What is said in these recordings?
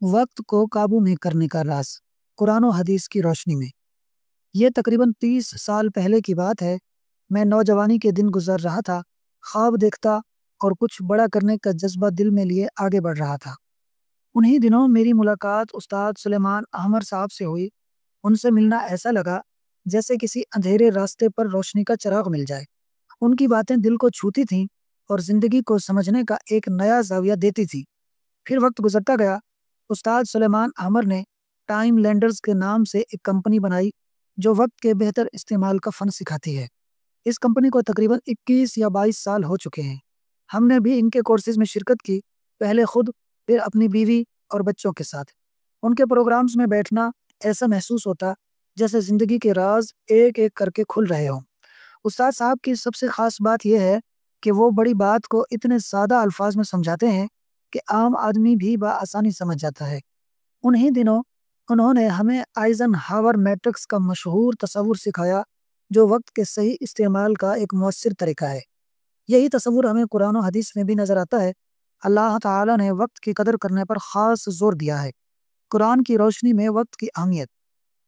وقت کو قابو میں کرنے کا راز قرآن و حدیث کی روشنی میں۔ یہ تقریباً 30 سال پہلے کی بات ہے۔ میں نوجوانی کے دن گزر رہا تھا، خواب دیکھتا اور کچھ بڑا کرنے کا جذبہ دل میں لیے آگے بڑھ رہا تھا۔ انہی دنوں میری ملاقات استاد سلیمان احمر صاحب سے ہوئی۔ ان سے ملنا ایسا لگا جیسے کسی اندھیرے راستے پر روشنی کا چراغ مل جائے۔ ان کی باتیں دل کو چھوتی تھیں اور زندگی کو سمجھنے کا ایک نیا زاویہ دیتی تھی۔ پھر وقت گزرتا گیا۔ استاد سلیمان احمر نے ٹائم لینڈرز کے نام سے ایک کمپنی بنائی جو وقت کے بہتر استعمال کا فن سکھاتی ہے۔ اس کمپنی کو تقریباً 21 یا 22 سال ہو چکے ہیں۔ ہم نے بھی ان کے کورسز میں شرکت کی، پہلے خود، پھر اپنی بیوی اور بچوں کے ساتھ۔ ان کے پروگرامز میں بیٹھنا ایسا محسوس ہوتا جیسے زندگی کے راز ایک ایک کر کے کھل رہے ہوں۔ استاد صاحب کی سب سے خاص بات یہ ہے کہ وہ بڑی بات کو اتنے سادہ الفاظ میں سمجھاتے ہیں کہ عام آدمی بھی بآسانی سمجھ جاتا ہے۔ انہی دنوں انہوں نے ہمیں آئزن ہاور میٹرکس کا مشہور تصور سکھایا جو وقت کے صحیح استعمال کا ایک مؤثر طریقہ ہے۔ یہی تصور ہمیں قرآن و حدیث میں بھی نظر آتا ہے۔ اللہ تعالیٰ نے وقت کی قدر کرنے پر خاص زور دیا ہے۔ قرآن کی روشنی میں وقت کی اہمیت۔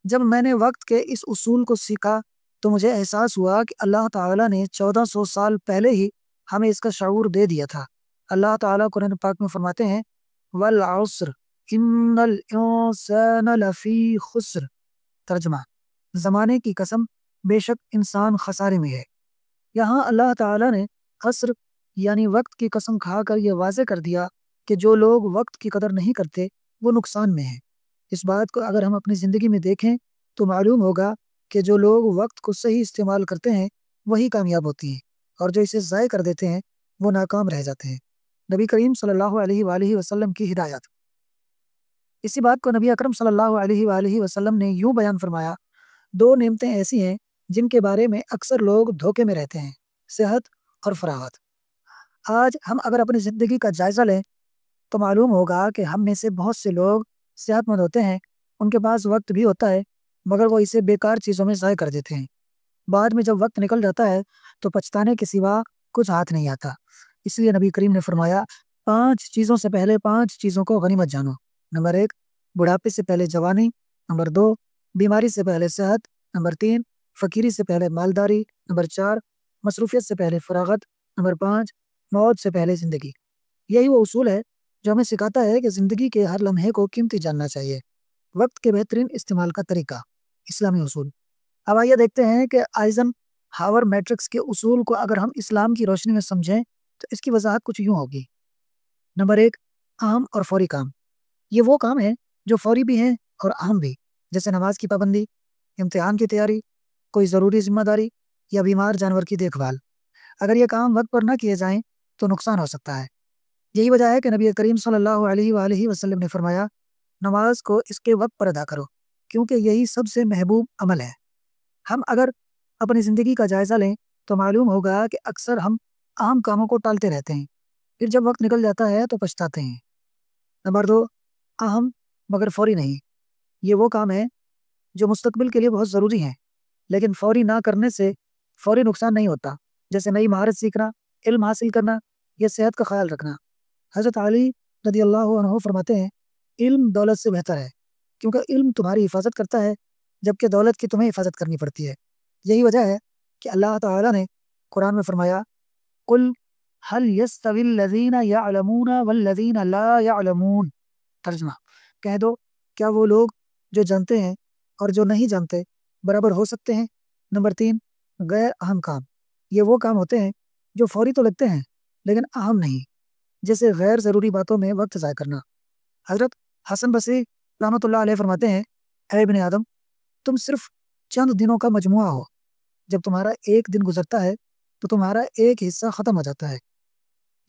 جب میں نے وقت کے اس اصول کو سیکھا تو مجھے احساس ہوا کہ اللہ تعالیٰ نے 1400 سال پہلے ہی ہمیں اس کا شعور دے دیا تھا۔ اللہ تعالیٰ قرآن پاک میں فرماتے ہیں والعصر ان الانسان لفی خسر۔ ترجمہ: زمانے کی قسم، بے شک انسان خسارے میں ہے۔ یہاں اللہ تعالیٰ نے عصر یعنی وقت کی قسم کھا کر یہ واضح کر دیا کہ جو لوگ وقت کی قدر نہیں کرتے وہ نقصان میں ہیں۔ اس بات کو اگر ہم اپنی زندگی میں دیکھیں تو معلوم ہوگا کہ جو لوگ وقت کو صحیح استعمال کرتے ہیں وہی کامیاب ہوتی ہیں، اور جو اسے ضائع کر دیتے ہیں وہ ناکام رہ جاتے ہیں۔ نبی کریم صلی اللہ علیہ وآلہ وسلم کی ہدایت۔ اسی بات کو نبی اکرم صلی اللہ علیہ وآلہ وسلم نے یوں بیان فرمایا: دو نعمتیں ایسی ہیں جن کے بارے میں اکثر لوگ دھوکے میں رہتے ہیں، صحت اور فراغت۔ آج ہم اگر اپنی زندگی کا جائزہ لیں تو معلوم ہوگا کہ ہم میں سے بہت سے لوگ صحت مند ہوتے ہیں، ان کے پاس وقت بھی ہوتا ہے، مگر وہ اسے بیکار چیزوں میں ضائع کر دیتے ہیں۔ بعد میں جب وقت نکل جاتا ہے تو پچھتانے کے سوا کچھ ہاتھ نہیں آتا۔ اس لیے نبی کریم نے فرمایا 5 چیزوں سے پہلے 5 چیزوں کو غنیمت جانو۔ نمبر 1، بڑھاپے سے پہلے جوانی۔ نمبر 2، بیماری سے پہلے صحت۔ نمبر 3، فقیری سے پہلے مالداری۔ نمبر 4، مصروفیت سے پہلے فراغت۔ نمبر 5، موت سے پہلے زندگی۔ یہی وہ اصول ہے جو ہمیں سکھاتا ہے کہ زندگی کے ہر لمحے کو قیمتی جاننا چاہیے۔ وقت کے بہترین استعمال کا طریقہ، اسلامی اصول۔ اب آئیے دیکھتے ہیں کہ آئزن ہاور میٹرکس کے اصول کو اگر ہم اسلام کی روشنی میں سمجھیں تو اس کی وضاحت کچھ یوں ہوگی۔ نمبر 1، اہم اور فوری کام۔ یہ وہ کام ہیں جو فوری بھی ہیں اور اہم بھی، جیسے نماز کی پابندی، امتحان کی تیاری، کوئی ضروری ذمہ داری یا بیمار جانور کی دیکھ بھال۔ اگر یہ کام وقت پر نہ کیے جائیں تو نقصان ہو سکتا ہے۔ یہی وجہ ہے کہ نبی کریم صلی اللہ علیہ وآلہ وسلم نے فرمایا نماز کو اس کے وقت پر ادا کرو، کیونکہ یہی سب سے محبوب عمل ہے۔ ہم اگر اپنی زندگی کا جائزہ لیں تو معلوم ہوگا کہ اکثر ہم اہم کاموں کو ٹالتے رہتے ہیں، پھر جب وقت نکل جاتا ہے تو پچھتاتے ہیں۔ نمبر 2، اہم مگر فوری نہیں۔ یہ وہ کام ہے جو مستقبل کے لیے بہت ضروری ہیں، لیکن فوری نہ کرنے سے فوری نقصان نہیں ہوتا، جیسے نئی مہارت سیکھنا، علم حاصل کرنا یا صحت کا خیال رکھنا۔ حضرت علی رضی اللہ عنہ فرماتے ہیں علم دولت سے بہتر ہے، کیونکہ علم تمہاری حفاظت کرتا ہے جبکہ دولت کی تمہیں حفاظت کرنی پڑتی ہے۔ یہی وجہ ہے کہ اللہ تعالیٰ نے قرآن میں فرمایا قل هل يستوي الذين يعلمون والذين لا يعلمون۔ ترجمہ: کہہ دو کیا وہ لوگ جو جانتے ہیں اور جو نہیں جانتے برابر ہو سکتے ہیں؟ نمبر 3، غیر اہم کام۔ یہ وہ کام ہوتے ہیں جو فوری تو لگتے ہیں لیکن اہم نہیں، جیسے غیر ضروری باتوں میں وقت ضائع کرنا۔ حضرت حسن بصری رحمۃ اللہ علیہ فرماتے ہیں اے ابن آدم، تم صرف چند دنوں کا مجموعہ ہو، جب تمہارا ایک دن گزرتا ہے تو تمہارا ایک حصہ ختم ہو جاتا ہے۔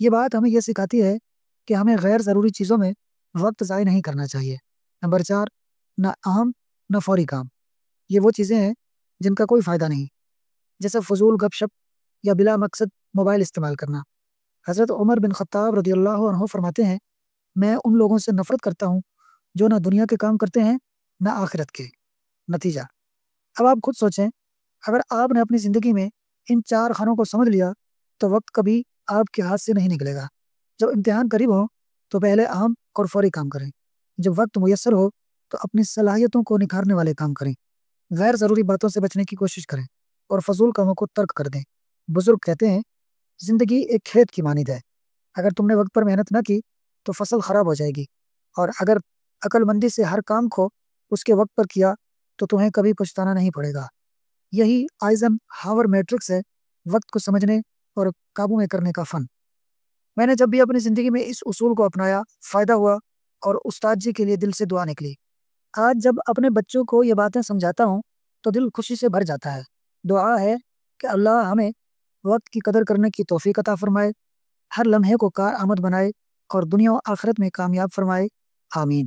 یہ بات ہمیں یہ سکھاتی ہے کہ ہمیں غیر ضروری چیزوں میں وقت ضائع نہیں کرنا چاہیے۔ نمبر 4، نہ اہم نہ فوری کام۔ یہ وہ چیزیں ہیں جن کا کوئی فائدہ نہیں، جیسے فضول گپ شپ یا بلا مقصد موبائل استعمال کرنا۔ حضرت عمر بن خطاب رضی اللہ عنہ فرماتے ہیں میں ان لوگوں سے نفرت کرتا ہوں جو نہ دنیا کے کام کرتے ہیں نہ آخرت کے۔ نتیجہ: اب آپ خود سوچیں، اگر آپ نے اپنی زندگی میں ان 4 خانوں کو سمجھ لیا تو وقت کبھی آپ کے ہاتھ سے نہیں نکلے گا۔ جب امتحان قریب ہو تو پہلے اہم اور فوری کام کریں، جب وقت میسر ہو تو اپنی صلاحیتوں کو نکھارنے والے کام کریں، غیر ضروری باتوں سے بچنے کی کوشش کریں اور فضول کاموں کو ترک کر دیں۔ بزرگ کہتے ہیں زندگی ایک کھیت کی مانند ہے، اگر تم نے وقت پر محنت نہ کی تو فصل خراب ہو جائے گی، اور اگر عقل مندی سے ہر کام کو اس کے وقت پر کیا تو تمہیں کبھی پچھتانا نہیں پڑے گا۔ یہی آئزن ہاور میٹرکس ہے، وقت کو سمجھنے اور قابو میں کرنے کا فن۔ میں نے جب بھی اپنی زندگی میں اس اصول کو اپنایا، فائدہ ہوا اور استاد جی کے لیے دل سے دعا نکلی۔ آج جب اپنے بچوں کو یہ باتیں سمجھاتا ہوں تو دل خوشی سے بھر جاتا ہے۔ دعا ہے کہ اللہ ہمیں وقت کی قدر کرنے کی توفیق عطا فرمائے، ہر لمحے کو کارآمد بنائے اور دنیا و آخرت میں کامیاب فرمائے، آمین۔